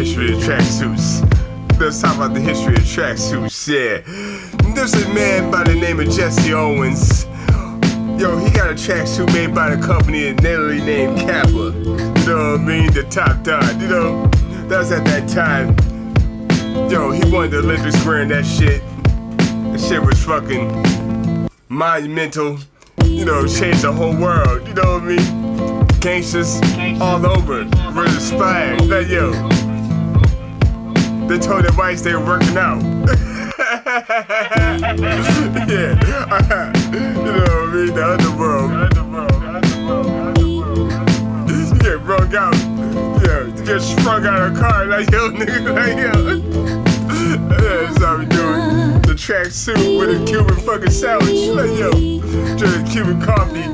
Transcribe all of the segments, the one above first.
history of tracksuits. Let's talk about the history of tracksuits, yeah. There's a man by the name of Jesse Owens. Yo, he got a tracksuit made by the company in Italy named Kappa. You know what I mean? The top dog, you know? That was at that time. Yo, he won the Olympics wearing that shit. That shit was fucking monumental. You know, changed the whole world, you know what I mean? Gangsters all over were inspired. Like, yo, they told their wives they were working out. Yeah, you know what I mean? The underworld. You get broke out. Yeah, you get sprung out of a car. Like, yo, nigga, like, yo. That's how we doing. The tracksuit with a Cuban fucking sandwich. Like, yo, drink Cuban coffee.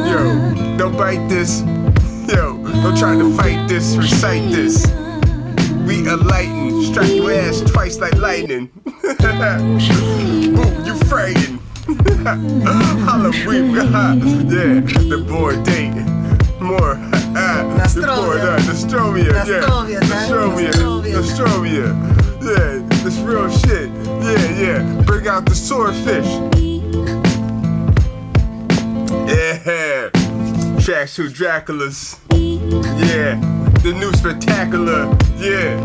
Yo, don't bite this. Yo, don't try to fight this, recite this. We enlighten, strike your ass twice like lightning. Boom, you frightened. Halloween, yeah, the boy date. More, the boy, Nostrovia. Yeah, this real shit. Yeah, bring out the swordfish. Yeah, Tracksuit Draculaz. Yeah, the new spectacular. Yeah,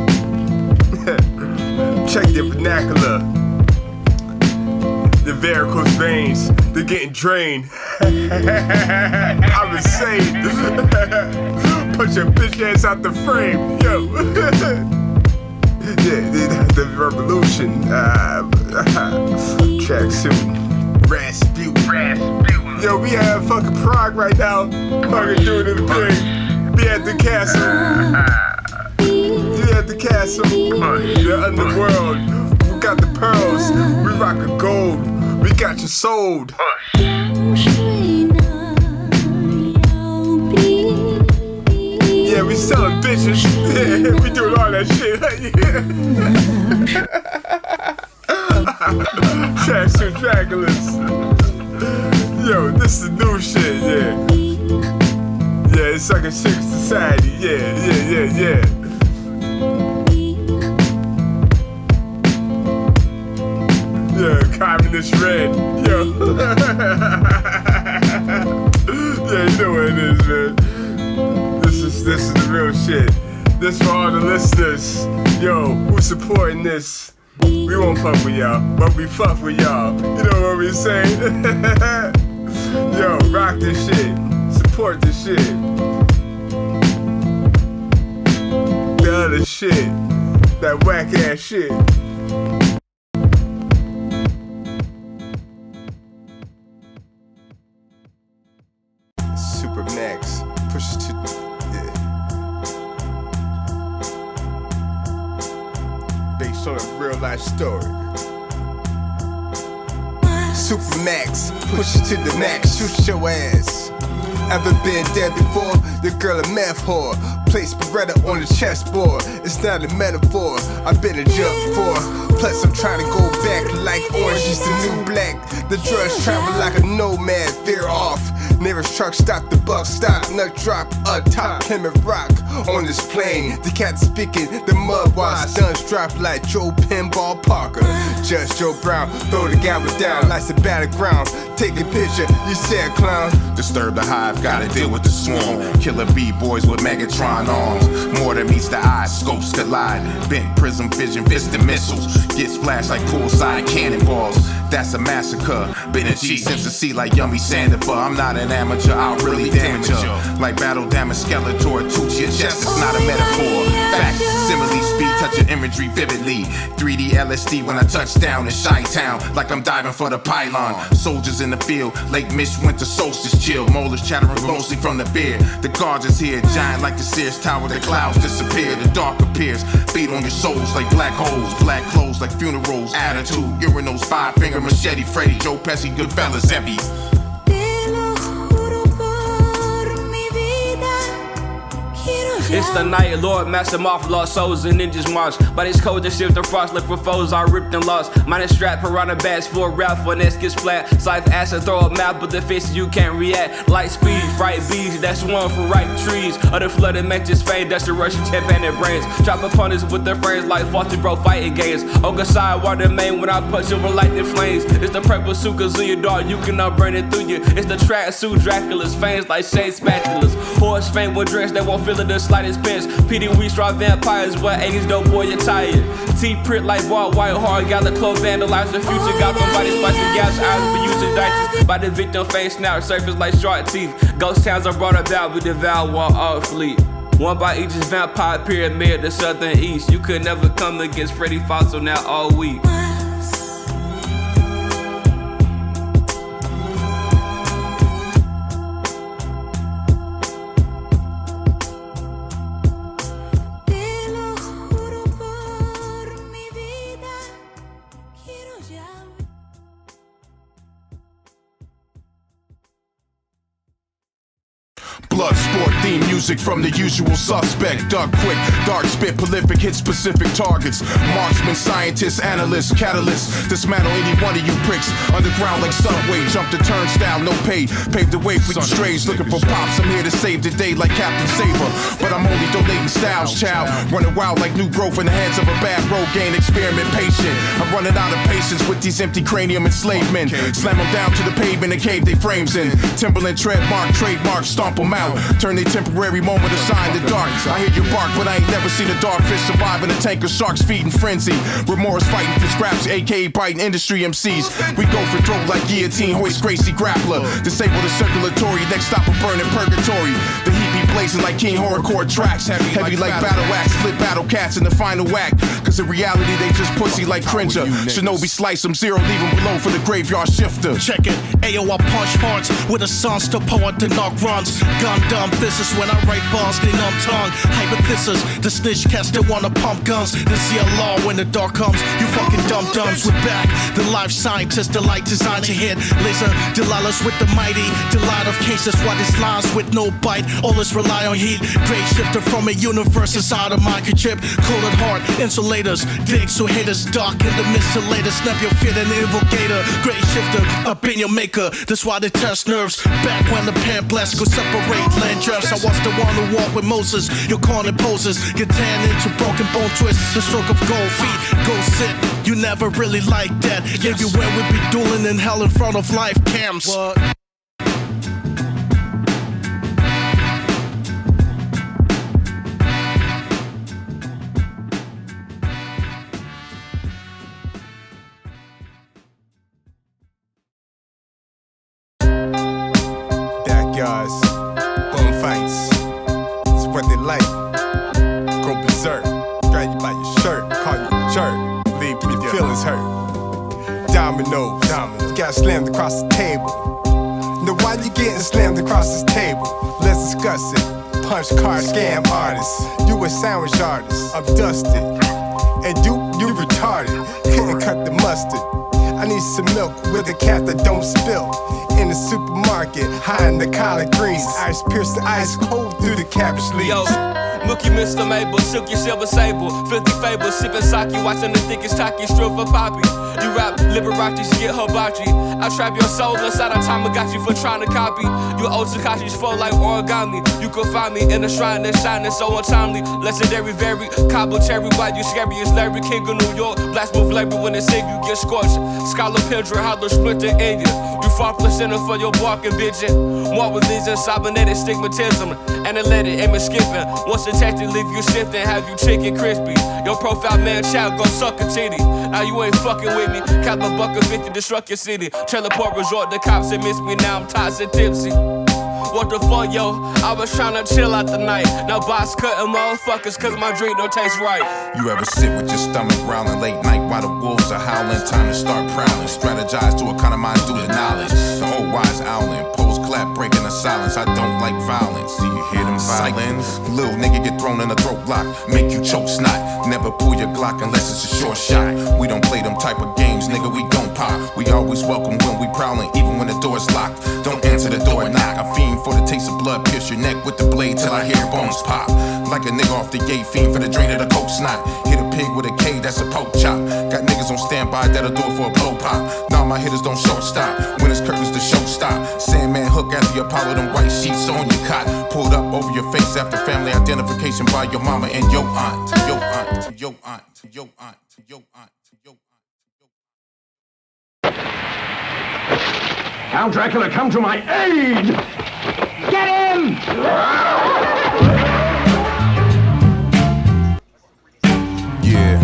check the vernacular. The varicose veins, they're getting drained. I'm insane. Put your bitch ass out the frame, yo. Yeah, the revolution. Tracksuit. Rasputin. Yo, we have fucking Prague right now. Fucking doing the thing. Be at the castle. Be at the castle. The underworld. We got the pearls. We rock the gold. We got you sold. Yeah, we selling bitches. Yeah, we doing all that shit. Tracksuit Draculaz. Yo, this is the new shit, yeah. Yeah, it's like a chic society, yeah. Yeah, communist red, yo. Yeah, you know what it is, man. This is the real shit. This for all the listeners. Yo, who's supporting this? We won't fuck with y'all, but we fuck with y'all. You know what we say? Yo, rock this shit. Support this shit. The other shit. That whack ass shit. Super Max. Push it to based on a real life story. Super Max, push it to the max, shoot your ass. Ever been dead before? The girl a meth whore. Place Beretta on the chessboard. It's not a metaphor. I've been a jump before. Plus I'm trying to go back like orange is the new black. The drugs travel like a nomad, veer off. Nearest truck stop, the buck stop, nut drop, atop Plymouth Rock. On this plane, the cat speaking, the mud wash, guns drop like Joe Pinball Parker. Judge Joe Brown, throw the gavel down like the battleground. Take a picture, you said clown. Disturb the hive, gotta deal with the swarm. Killer B-boys with Megatron arms. More than meets the eye, scopes collide. Bent prism vision, vista missiles. Get splashed like poolside cannonballs. That's a massacre. Been a G since the sea like yummy Sandifer. I'm not an amateur, I'll really damage her. Like battle damage Skeletor to your chest, it's not a metaphor. Facts, simile, speed, touch your imagery vividly. 3D LSD when I touch down in Chi-Town. Like I'm diving for the pylon. Soldiers in the field, late Mish winter solstice chill. Molars chattering mostly from the beer. The guards is here, giant like the Sears Tower. The clouds disappear, the dark appears. Feed on your souls like black holes. Black clothes like funerals. Attitude, urinals, 5-finger machete. Freddy, Joe Pesci, Goodfellas, heavy. It's the night, Lord, Master Moth, lost souls and ninjas march. By these codes that shift the frost, look for foes, I ripped and lost. Mine is strapped, piranha bats for a rap, when this gets flat. Scythe acid, throw a map, but the face you can't react. Light speed, fright bees, that's one for right trees. Other flooded make this fade, that's the Russian tip-handed brains. Drop opponents with their frames like faulty bro fighting games. Oga side, water main when I punch over lightning flames. It's the purple suit, cause in your dog, you cannot burn it through you. It's the Tracksuit Draculaz, fangs like shade spatulas. Horse fame with drinks that won't feel it the slightest pinch. PD we straw vampires, what 80s dope boy you're tired. T-print like bald white hard, got the clothes vandalize the future. Got from body spicy gouge eyes, but using dices. By the victim face snout, surface like shark teeth. Ghost towns are brought about, we devour all fleet. One by each is vampire pyramid, the southern east. You could never come against Freddy Fossil now all week. Blood sport theme music from the usual suspect. Duck quick, dark spit, prolific, hit specific targets. Marksman, scientist, analyst, catalyst. Dismantle any one of you pricks. Underground like subway, jump the turnstile, no pay. Pave the way for you strays looking for pops. I'm here to save the day like Captain Saber. But I'm only donating styles, child. Running wild like new growth in the hands of a bad road game experiment patient. I'm running out of patience with these empty cranium enslaved men. Slam them down to the pavement and cave they frames in. Timberland, trademark, stomp them out. Turn their temporary moment of shine to dark. I hear you bark, but I ain't never seen a dog fish survive in a tank of sharks feeding frenzy. Remorse fighting for scraps, aka biting industry MCs. We go for throat like guillotine, hoist Gracie grappler. Disable the circulatory, next stop a burning purgatory. The heat be blazing like King Horrorcore tracks. Heavy like battle axe, split battle cats in the final act. Cause in reality they just pussy like Cringer. Shinobi slice them, zero leave them below for the graveyard shifter. Check it, Ayo, I punch hearts with a son's to poet the knock runs. Gun dumb business when I write bars, they numb tongue. Hypothesis, the snitch cats that wanna pump guns. The CLR when the dark comes, you fucking dumb dumbs. We're back, the life scientist, the light design to hit. Laser Delilah's with the mighty, delight of cases. Why these lines with no bite, all this rely on heat. Great shifter from a universe inside a microchip. Cool it hard, insulators, dig so haters dark in the midst of later. Snap your fit and invocator. Great shifter, up in your maker. That's why they test nerves. Back when the pen blast could separate land drafts. I was the one who walked with Moses. Your corner poses get tanned into broken bone twists. The stroke of gold feet, go sit. You never really liked that. Gave you where we'd be dueling in hell in front of life cams. What? Backyards, bum fights, it's what they like. Go berserk, drag you by your shirt, call you a jerk, leave with your feelings hurt. Dominoes, got slammed across the table. Now why you getting slammed across this table? Let's discuss it. Punch card scam artist, you a sandwich artist. I'm dusted, and you retarded. Couldn't cut the mustard. I need some milk with a cap that don't spill. In the supermarket, high in the collard greens. Ice pierce the ice cold through the cabbage leaves. Yo, Mookie, Mr. Mabel, silky silver sable, filthy fable, sippin' sake, watching the thickest taki, strip for poppy. You rap Liberace, get hibachi. I trap your soul inside a Tamagotchi for trying to copy. You old Takashi's flow like origami. You can find me in a shrine that's shining so untimely. Legendary, very cobble cherry, why you scary as Larry King of New York. Blast move labor when they say you get scorched. Scholar Pendra, hollow splinter in you. You fall placenta for your barking bitchin'. More with these cybernetic stigmatism. Analytic, aim and skipping. Once detected, leave you sifting, have you chicken crispy. Your profile man child gon' suck a titty. Now you ain't fucking with me. Cop a buck of 50 to struck your city. Trailer park resort, the cops that miss me, now I'm toxic tipsy. What the fuck, yo? I was tryna chill out the night. Now boss cutting motherfuckers cause my drink don't taste right. You ever sit with your stomach growling late night while the wolves are howling? Time to start prowling. Strategize to economize due to knowledge. The old wise owling. Pose clap breaking the silence. I don't like violence. Do you hear them violins? Little nigga get thrown in a throat lock. Make you choke snot. Never pull your Glock unless it's a short shot. We don't play them type of games, nigga, we gon' pop. We always welcome when we prowling, even when the door's locked. Don't answer the door, knock. I fiend for the taste of blood, pierce your neck with the blade. till I hear bones pop. Like a nigga off the gate, fiend for the drain of the coke snot. Hit a pig with a K, that's a poke chop. Got niggas on standby that'll do it for a blow pop. Now my hitters don't show stop. When it's curtains, the show stop. Sandman hook after you Apollo, them white sheets on your cot. Pulled up over your face after family identification by your mama and your aunt. Your aunt, your aunt, your aunt, your aunt, your aunt. Count Dracula, come to my aid! Get him! Yeah,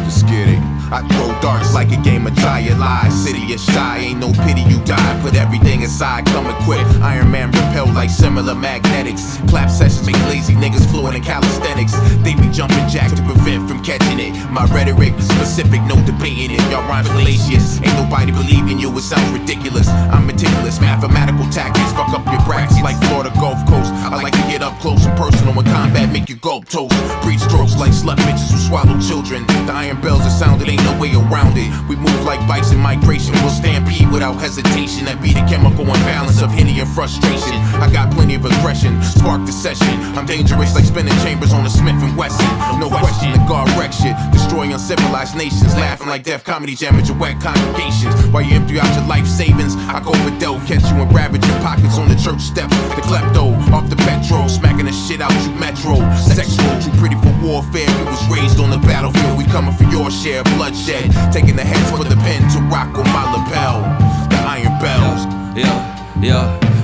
just get it. I throw darts like a game of giant lies. City is shy, ain't no pity, you die. Put everything aside, come equipped. Iron Man repel like similar magnetics. Clap sessions make lazy niggas fluent in calisthenics. They be jumping jacks to prevent from catching it. My rhetoric is specific, no debating it. Y'all rhyme fallacious, ain't nobody believing you, it sounds ridiculous. I'm meticulous, mathematical tactics fuck up your brackets like Florida Gulf Coast. I like to get up close and personal in combat, make you gulp toast. Breed strokes like slut bitches who swallow children. The iron bells are sounded, ain't no way around it. We move like bikes in migration, we'll stampede without hesitation. That be the chemical imbalance of Henny and frustration. I got plenty of aggression, spark the session. I'm dangerous like spinning chambers on a Smith & Wesson. No question, the guard wreck shit, destroying uncivilized nations. Laughing like Def Comedy Jam at your wet congregations. While you empty out your life savings, I go for dough, catch you and ravage your pockets on the church steps. The klepto, off the petrol, smacking the shit out you metro. Sexual, too pretty for warfare. We was raised on the battlefield, we coming for your share. Bloodshed, taking the heads for the pen to rock on my lapel. The iron bells.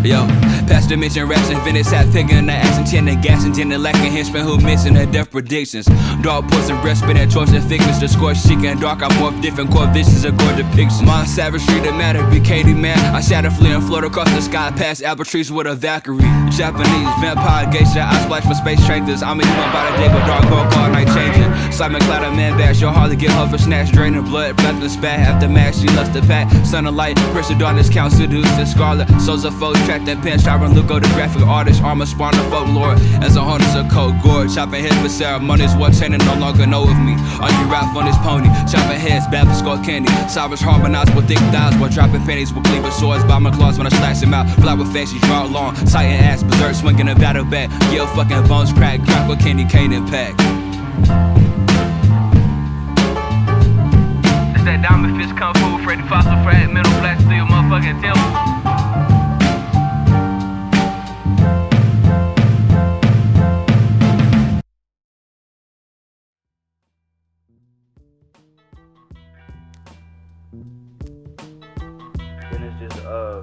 Yo, past dimension rats invented sat picking the ass intended gas intended lacking henchmen who missing their death predictions. Dog puts and breast spin at choice and figments. The scorch chic and dark, I morph different core visions and core depictions. My savagery that matter be Katie man. I shatter flee and float across the sky past apple trees with a Valkyrie. Japanese vampire geisha, I splash for space trainers. I'm a human by the day, but dark gold all night changing. Simon Cloud a man bash, you'll hardly get her for snatch, draining blood, black the spat. After mash, she lost the pack. Sun and light, pressure darkness, count seduced and scarlet. Souls of foes, track that pen, Sharon Lugo, the graphic artist, armor spawn of folklore. As a harness of cold gourd, chopping heads for ceremonies. What chaining no longer know of me. Are you rap on this pony? Chopping heads, bad for skull candy. Savage harmonized with thick thighs, while dropping panties with cleaver swords. By my claws when I slice him out. Fly with fancy, draw long, tighten ass, berserk, swinging a battle back. Gill fucking bones crack, crack with candy cane impact. It's that diamond fist kung fu, Freddy fossil fragmental black steel motherfucking temple.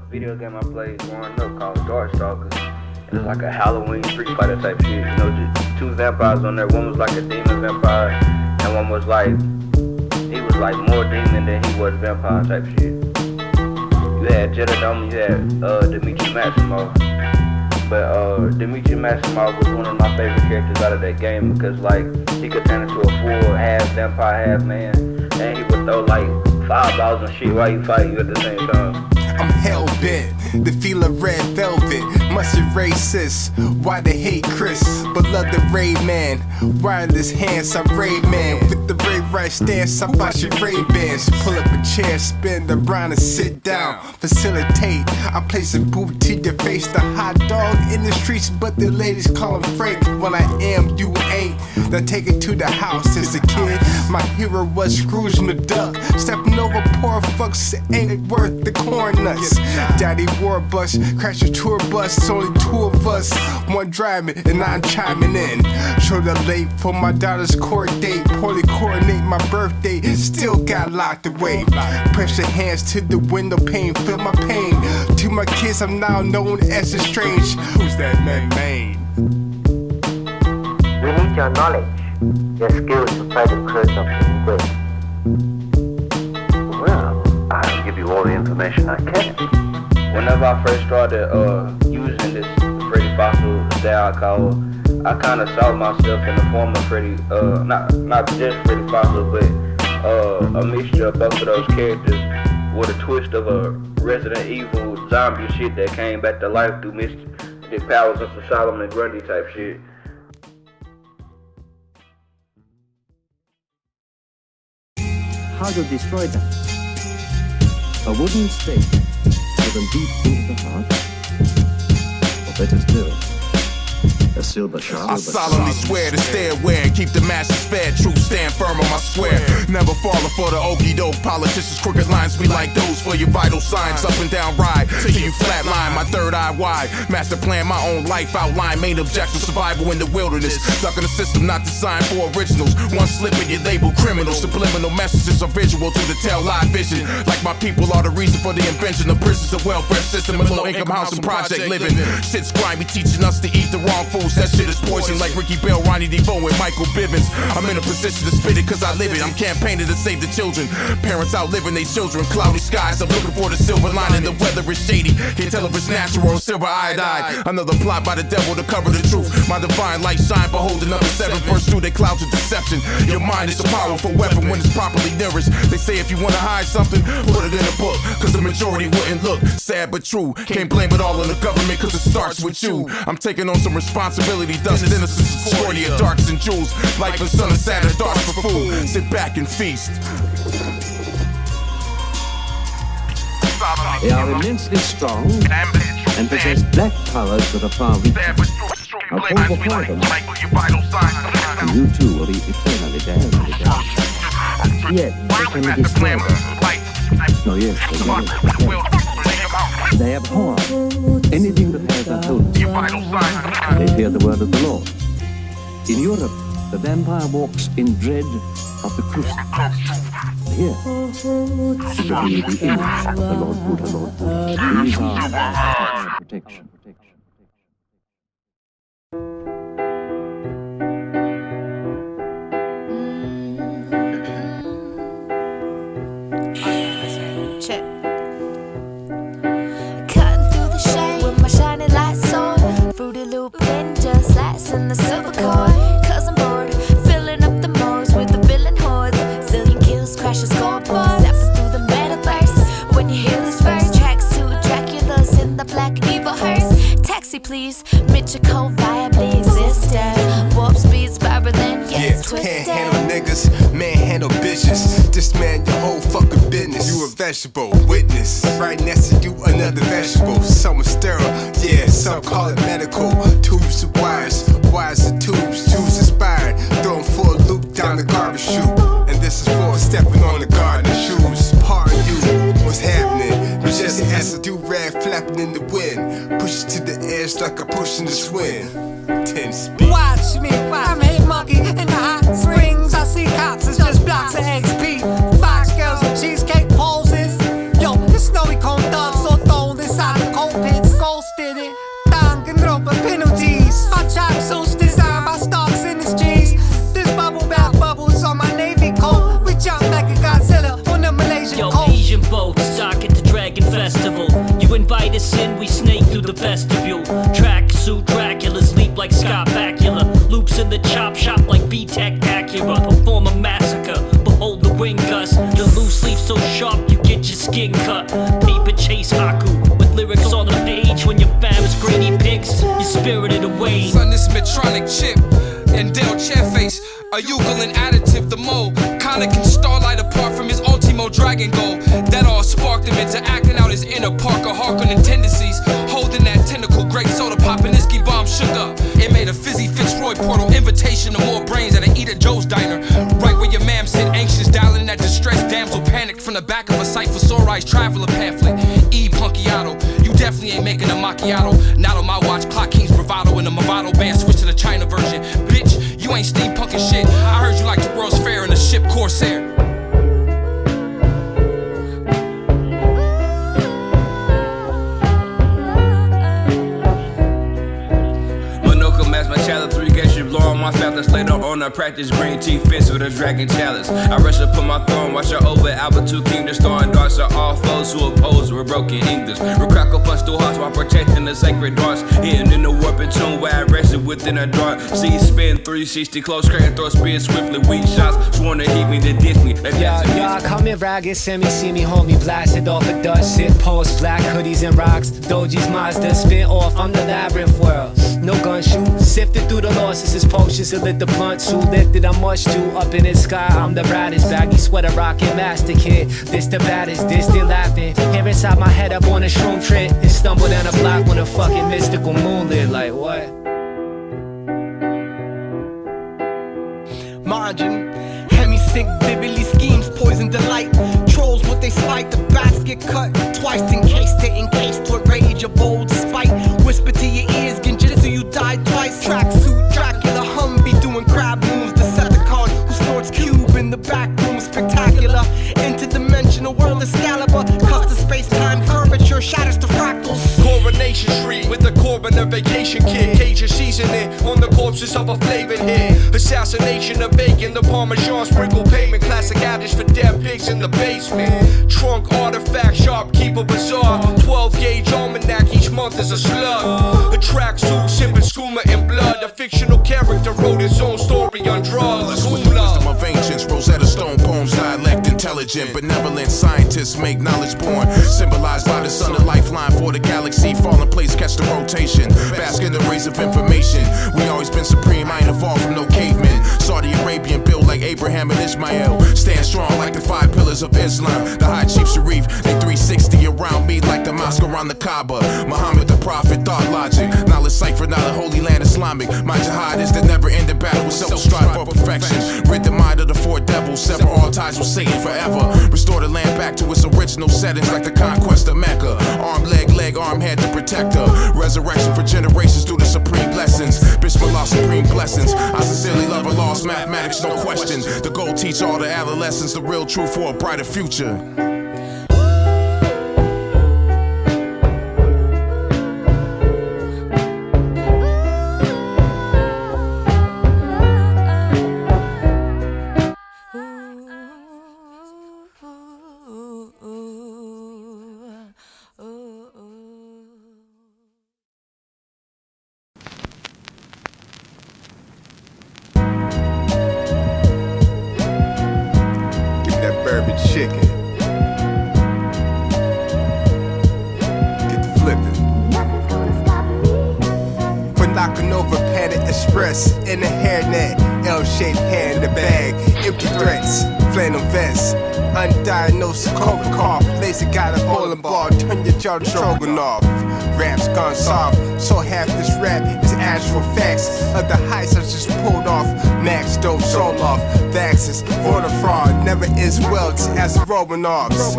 Video game I played growing up called Darkstalkers. It was like a Halloween Street Fighter type shit. You know, just two vampires on there. One was like a demon vampire, and one was like, he was like more demon than he was vampire type shit. You had Jedidome, you had Dimitri Maximov. But Dimitri Maximov was one of my favorite characters out of that game because like he could turn into a full half vampire, half man, and he would throw like fireballs and shit while you fight you at the same time. I'm hell-bent, the feel of red velvet. Must be racist, why they hate Chris? But love the Raid Man, wireless hands, I'm Raid Man. With the brave right stance, I bought your Ray-Bans. Pull up a chair, spin the brown and sit down. Facilitate, I'm placing boot to your face. The hot dog in the streets, but the ladies call him Frank. When I am, you ain't. Now take it to the house. As a kid, my hero was Scrooge McDuck. Stepping over poor fucks, ain't worth the corn nuts. Daddy wore a bus, crashed a tour bus. Only two of us, one driving and I'm chiming in. Showed up late for my daughter's court date. Poorly coordinate my birthday, still got locked away. Press your hands to the window pane, feel my pain. To my kids, I'm now known as a strange. Who's that man? We need your knowledge, your skills to fight the curse of the Inquisition. Well, I'll give you all the information I can. Whenever I first started using this Freddy Fossil style call, I kind of saw myself in the form of Freddy, not just Freddy Fossil, but a mixture of both of those characters with a twist of a Resident Evil zombie shit that came back to life through mystic powers of some Solomon Grundy type shit. How to destroy them? A wooden stake, driven deep into the heart, or better still, a silver shark. I solemnly swear to stay aware and keep the masses fed. Truth stand firm on my square. Never falling for the okey doke. Politicians' crooked lines be like those for your vital signs. Up and down ride till you flatline. My third eye wide. Master plan my own life outline. Main objective survival in the wilderness. Stuck in the system not designed for originals. One slip and you label criminal. Subliminal messages are visual through the tail live vision. Like my people are the reason for the invention of prisons, a welfare system, and low income house and project living. Shit's grimy, teaching us to eat the wrong foods. That shit is poison like Ricky Bell, Ronnie DeVoe, and Michael Bivins. I'm in a position to spit it cause I live it. I'm campaigning to save the children. Parents outliving their children. Cloudy skies, I'm looking for the silver lining. The weather is shady. Can't tell if it's natural or silver iodide. Another plot by the devil to cover the truth. My divine light shine, beholding number 7. Burst through the clouds of deception. Your mind is a powerful weapon when it's properly nourished. They say if you wanna hide something, put it in a book, cause the majority wouldn't look. Sad but true. Can't blame it all on the government cause it starts with you. I'm taking on some responsibility. Dust innocence, discordia, darks and jewels. Life and sun and Saturn, dark for food. Sit back and feast. They are immensely strong and possess black powers that are far weaker. Now pull before them, and you too will be eternally damned. Yet, they can destroy them. No, yes, they abhor anything that has a hold. They fear the word of the Lord. In Europe, the vampire walks in dread of the crucifix. Here, it will be the image of the Lord Buddha, Lord Buddha. These are protection. Check. Cutting through the shade with my shining lights on. Fruity Loop just lights in the silver cord. Cause I'm bored, filling up the modes with the villain hordes. Zillion kills, crashes, scoreboards. Zapping through the metaverse. When you hear this verse, Tracksuit Draculaz in the black evil hearse. Taxi please, Michiko viably existed. Warp speed spiraling, yes, twisted. Can't handle niggas, manhandle bitches. This man your whole fucking business. You a vegetable, witness. Right next to you another vegetable. Some are sterile, yeah, some call it medical. Tubes to wires, wires to tubes. Tubes inspired, throw 'em for a loop down the garbage chute. And this is for stepping on the garden shoes. Part of you, what's happening? Just as a do-rag flapping in the wind. Push it to the edge like a push in the swing. 10 speed. Watch me, I'm a monkey in the hot springs. I see cops, it's just blocks of XP. Fox girls with cheesecake poses. Yo, this snowy cone thugs so thrown inside the cold pits. Ghosted it, thang and rope penalties. My tracksuits designed by Starks Industries. This bubble bath bubbles on my navy coat. We jump like a Godzilla on the Malaysian coast. Asian boats dock at the Dragon Festival. You invite us in, we snake through the vestibule. Tracksuit Draculaz leap like Scott Bakula. Loops in the chop shop like VTech Acura. Perform a massacre, behold the wing gust. The loose leaf so sharp you get your skin cut. Paper chase Haku with lyrics on the page. When your fam's greedy pigs, you're spirited away. Son, this Medtronic chip and Dell Chairface. A Euclid additive, the mold. Kinda can Starlight apart from his Ultimo Dragon Goal. That all sparked him into acting out his inner Parker Harkonnen tendencies. Holding that tentacle, great soda poppin' Iski bomb shook up. It made a fizzy Fitzroy portal invitation to more brains at an Eat at Joe's diner. Right where your mam sit anxious, dialing that distressed damsel panicked from the back of a Cypher traveler pamphlet. E Punkiato, you definitely ain't making a macchiato. Not on my watch, Clock King's bravado and the Movado band switch to the China version. Bitch, you ain't steampunkin' shit. I heard you like the World's Fair and the ship Corsair. Blow on my feathers, later on I practice green tea fist with a dragon chalice. I rush up on my throne, watch her over Albert 2 King. The throwing darts are all foes who oppose with broken English. We crackle punch through hearts while protecting the sacred darts. Hidden in the warping tomb where I rested within a dart. See spin 360, close curtain, throw speed swiftly. Weak shots, sworn to hit me, to diss me. Y'all come in ragged, send me, see me, homie, blasted off a dust shit post, black hoodies and rocks. Doji's Mazda, spin off, I'm the labyrinth world. No gun shoot, sifted through the losses, his potions and lit the blunt. Who lifted, I'm much too up in the sky. I'm the brightest, baggy sweater rockin' master kid. This the baddest, this they laughing. Here inside my head up on a shroom trip and stumbled down a block when a fucking mystical moon lit. Like what? margin. Hemi-sync, vividly schemes, poison delight. Trolls what they spite, the bats get cut twice. Encased with rage, a bold spite. Whisper to your ears, genjutsu, you died twice. Tracksuit Dracula, Humvee doing crab moves. Decepticon who snorts cube in the back room, spectacular. Interdimensional world Excalibur, custom space-time curvature, shatters to fractals. Coronation Street with the Corbin, a vacation kid. Cajun seasoning on the corpses of a flavored hit. Assassination of bacon, the Parmesan sprinkle pavement. Classic adage for dead pigs in the basement. Trunk artifact, shopkeeper bizarre. 12 gauge almanac, each month is a slug. A tracksuit, sipping skooma in blood. A fictional character wrote his own story on drugs. With the wisdom of ancients, Rosetta Stone poems, dialect intelligent, benevolent scientists make knowledge born. Symbolized by the sun, a lifeline for the galaxy. Fall in place, catch the rotation. Bask in the rays of information. We always been supreme, I ain't evolved from no cavemen. Saudi Arabian built like Abraham and Ishmael. Stand strong like the 5 pillars of Islam. The High Chief Sharif, they 360 around me like the mosque around the Kaaba. Muhammad the Prophet, thought logic. Knowledge cipher, not a holy land Islamic. My jihad is the never-ending battle with self, strive for perfection. Rid the mind of the 4 devils, sever all ties with Satan forever. Restore the land back to its original settings like the conquest of Mecca. Arm, leg, arm, head to protect her. Resurrection for generations through the supreme blessings. Bismillah, supreme blessings. I sincerely love her lost mathematics, no question. The goal teach all the adolescents the real truth for a brighter future. Chicken. Get the flipping. For knocking over Panda Express in the hairnet, L-shaped hand in the bag, empty threats, flannel vest, undiagnosed COVID cough, lazy got a bowling ball, turn your jaw to stroganoff. Rap's gone soft, so half this rap is actual facts of the heights I just pulled off. Max dope, soul off, Vaxes, voter fraud, never is welts as Romanoffs.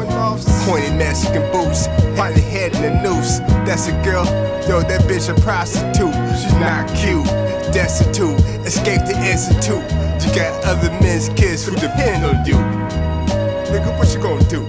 Pointed Mexican boots, find the head in the noose. That's a girl, yo, that bitch a prostitute. She's not cute, destitute, escape the institute. You got other men's kids who depend on you. Nigga, what you gonna do?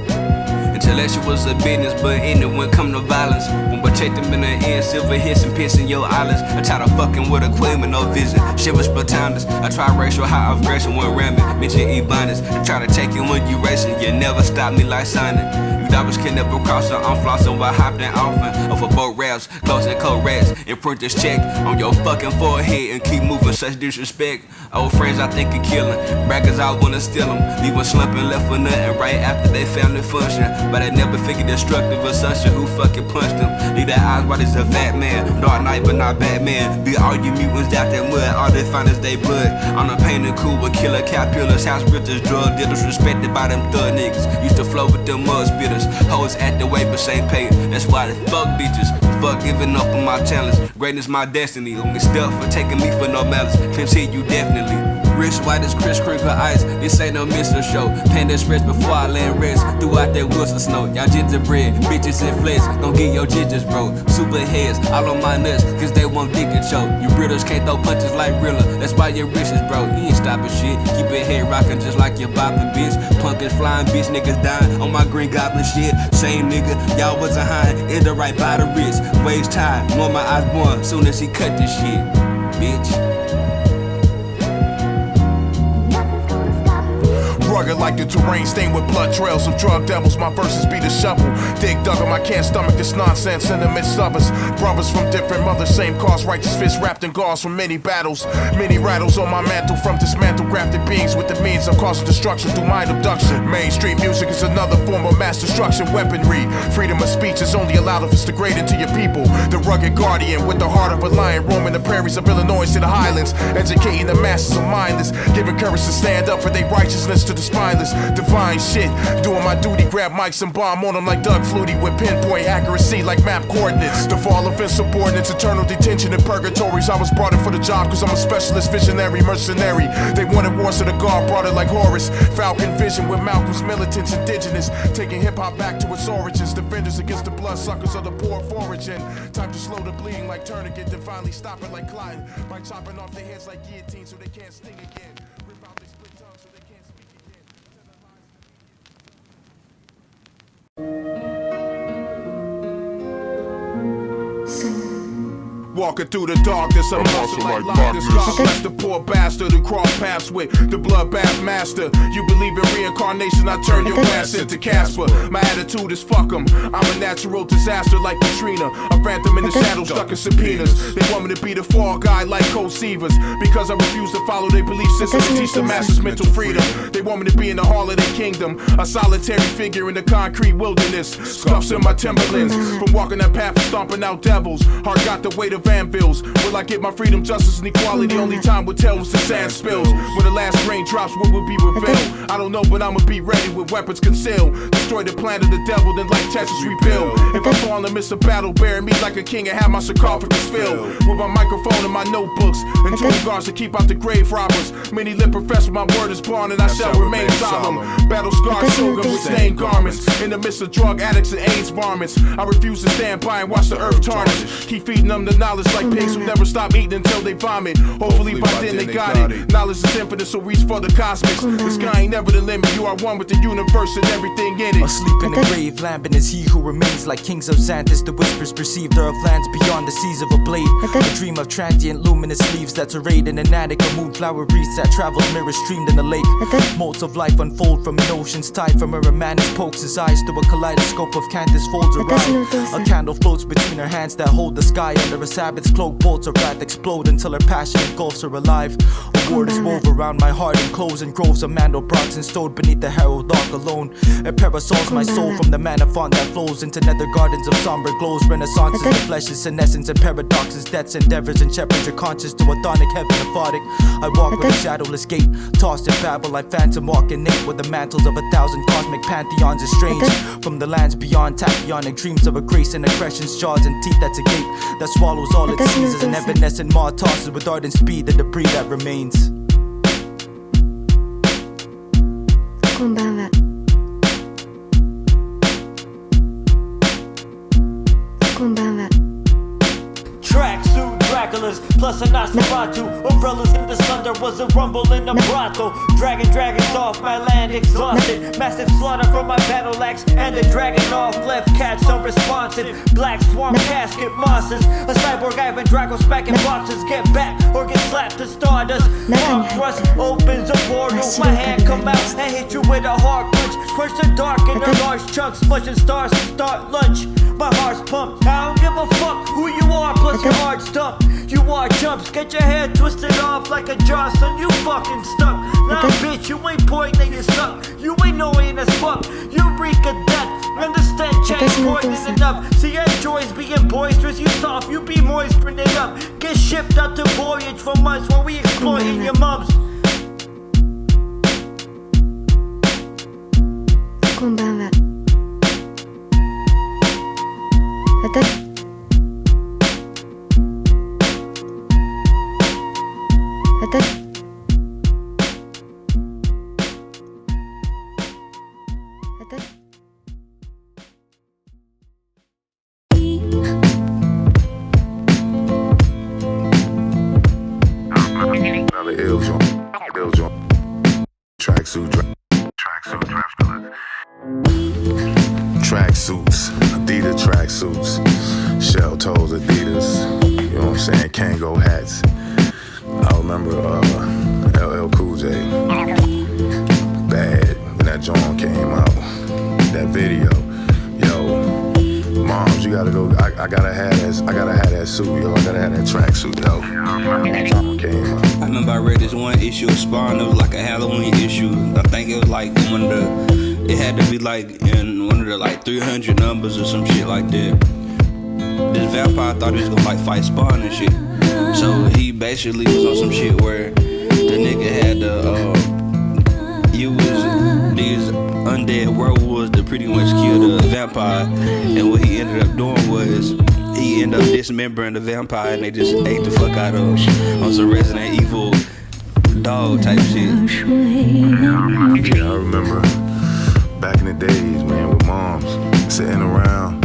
Intellectual was a business, but in it when come to violence. When protect them in the end, silver hits and piss in your eyelids. I try to fucking with a queen with no vision. Shivers pretenders. I try racial high aggression when ramming. Mention E-binders. I try to take you when you racing. You never stop me like signing. You dollars can never cross her. I'm flossing while hopping often. Over boat raps, close and cold rats. And print this check on your fucking forehead and keep moving such disrespect. Old friends I think are killing. Braggers I wanna steal them. Leave one slumping left for nothing right after they family function. But I never figured destructive assumption who fucking punched them. Leave that eyes white as a fat man. Dark Knight but not Batman. Be all you mutants out that mud. All they find is they blood. On a painted cool with killer capulars. House grifters, drug dealers. Respected by them thug niggas. Used to flow with them mud spitters. Hoes at the way but same pay. That's why they fuck bitches. Fuck giving up on my talents. Greatness my destiny. Only stuff for taking me for no malice. Clips hit you definitely. Wrist white as Chris Crinkle ice. This ain't no Mr. Show. Panda Express before I land rest. Throughout that Wilson snow. Y'all gingerbread, bitches and flesh. Don't get your gingers, bro. Super heads, all on my nuts, cause they won't dick and choke. You British can't throw punches like Rilla. That's why you're riches, bro. You ain't stopping shit. Keep your head rocking just like your bopping bitch. Punk is flying, bitch, niggas dying on my green goblin shit. Same nigga, y'all wasn't high. In the right by the wrist. Waves tied, more my eyes born. Soon as he cut this shit, bitch. Rugged like the terrain, stained with blood trails of drug devils. My verses be the shovel. Dig dug 'em, I can't stomach this nonsense in the midst of us. Brothers from different mothers, same cause, righteous fists wrapped in gauze from many battles. Many rattles on my mantle from dismantled grafted beings with the means of causing destruction through mind abduction. Mainstream music is another form of mass destruction weaponry. Freedom of speech is only allowed if it's degraded to your people. The rugged guardian with the heart of a lion, roaming the prairies of Illinois to the highlands, educating the masses of mindless, giving courage to stand up for their righteousness to the spineless, divine shit. Doing my duty, grab mics and bomb on them like Doug Flutie with pinpoint accuracy like map coordinates. The fall of insubordinates, eternal detention in purgatories. I was brought in for the job cause I'm a specialist, visionary, mercenary. They wanted wars of the guard, brought it like Horus. Falcon vision with Malcolm's militants, indigenous. Taking hip-hop back to its origins. Defenders against the bloodsuckers of the poor foraging. Time to slow the bleeding like tourniquet, then finally stop it like clotting. By chopping off their heads like guillotine so they can't sting again. Rip out their split tongues so they can't speak again. Walking through the darkness, I'm muscle like Lotus. God bless the poor bastard who cross paths with the bloodbath master. You believe in reincarnation, I turn your ass into Casper. My attitude is fuck 'em. I'm a natural disaster like Katrina. A phantom in the shadow stuck in subpoenas. They want me to be the fall guy like co-seavers. Because I refuse to follow their belief system and teach the masses mental freedom. They want me to be in the hall of their kingdom. A solitary figure in the concrete wilderness. Scuffs in my Timberlands. From walking that path and stomping out devils. Heart got the weight of anvils. Will I get my freedom, justice, and equality? Only time will tell as the sand spills. When the last rain drops, what will be revealed? I don't know, but I'ma be ready with weapons concealed. Destroy the plan of the devil, then like Texas rebuild. If I fall and miss a battle, bury me like a king and have my sarcophagus filled. With my microphone and my notebooks. And 20 guards to keep out the grave robbers. Many live profess my word is born and I shall remain solemn. Battle scarred children with stained garments. In the midst of drug addicts and AIDS varmints. I refuse to stand by and watch the earth tarnish. Keep feeding them the knowledge like pigs who never stop eating until they vomit. Hopefully by then they got it. Knowledge is infinite, so reach for the cosmics. The sky ain't never the limit. You are one with the universe and everything in it. Asleep in the grave, lambent is he who remains like kings of Xanthus. The whispers perceived are of lands beyond the seas of a blade. A dream of transient luminous leaves that's arrayed in an attic. A moonflower wreath that travels mirror streamed in the lake. Motes of life unfold from an ocean's tide. From a romantic pokes his eyes through a kaleidoscope of Canthus folds around. A candle floats between her hands that hold the sky under a Sabbath's cloak. Bolts of wrath explode until her passion engulfs her alive. A word is wove around my heart and clothes and groves of mandelbrats and stowed beneath the herald arc alone. It parasols my soul from the mana font that flows into nether gardens of somber glows. Renaissances, the flesh's senescence and paradoxes, death's endeavors and shepherds your conscience to a thonic heaven aphotic. I walk with a shadowless gate, tossed in babble like phantom walk innate with the mantles of 1,000 cosmic pantheons estranged from the lands beyond tachyonic dreams of a grace and aggression's jaws and teeth that's a gape that swallows all it sees as an evanescent maw tosses with ardent speed the debris that remains. Tracksuit Draculaz plus a Nosferatu. Umbrellas in the thunder was a rumble in the brothel. Dragons off my land exhausted. Massive slaughter from my battle axe and the dragon off. Left cats unresponsive. Black swarm casket monsters. A cyborg Ivan Drago smacking boxes. Get back or get slapped to stardust. Arm thrust opens a portal. My hand come out and hit you with a hard punch. Crush the dark in the large chunks. Smushing stars to start lunch. My heart's pumped. I don't give a fuck who you are, plus your heart's dump. You are jumps, get your head twisted off like a jar, son. You fucking stuck. Nah, bitch, you ain't pointing, you suck. You ain't knowing as fuck. You reek of death. Understand, change poison enough. See, your joys being boisterous. You soft, you be moisturing it up. Get shipped out to voyage for months while we exploiting your mums. こんばんは。Tracksuits, Adidas tracksuits, shell toes Adidas, you know what I'm saying, Kango hats. I remember LL Cool J, bad when that joint came out, that video. Yo, moms, you gotta go. I gotta have that suit, yo. I gotta have that tracksuit, yo. That joint came out. I remember I read this one issue of Spawn. It was like a Halloween issue. I think it was like one of the. It had to be like in one of the like 300 numbers or some shit like that. This vampire thought he was gonna like fight Spawn and shit. So he basically was on some shit where the nigga had to use undead werewolves to pretty much kill the vampire. And what he ended up doing was he ended up dismembering the vampire and they just ate the fuck out of him on some Resident Evil dog type shit. Yeah, I remember back in the days, man, with moms sitting around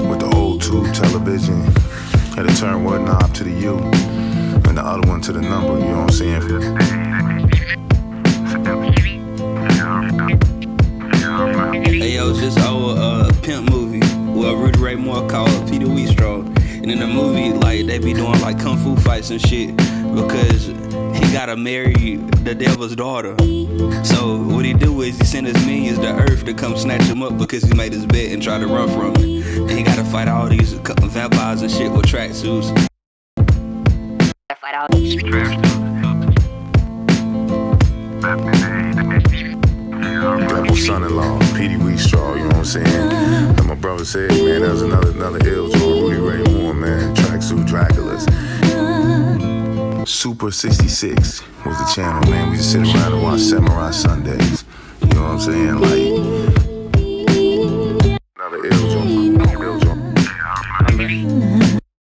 with the old tube television. Had to turn one knob to the U and the other one to the number, you know what I'm saying? Hey yo, it's this old pimp movie where Rudy Ray Moore called Peter Wheatstraw. And in the movie, like, they be doing like kung fu fights and shit because he gotta marry the devil's daughter. So what he do is he send his minions to Earth to come snatch him up because he made his bet and try to run from it. And he gotta fight all these vampires and shit with tracksuits. Fight all these Devil's son-in-law, Petey Wheatstraw, you know what I'm saying? And my brother said, man, that was another ill joint, Rudy Ray Moore, man. Tracksuit Draculaz. Super 66 was the channel, man. We just sit around and watch Samurai Sundays. You know what I'm saying? Like, another ill joint.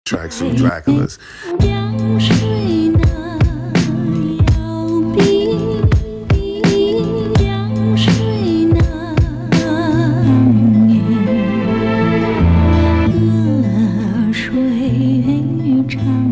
Tracksuit Draculaz. Try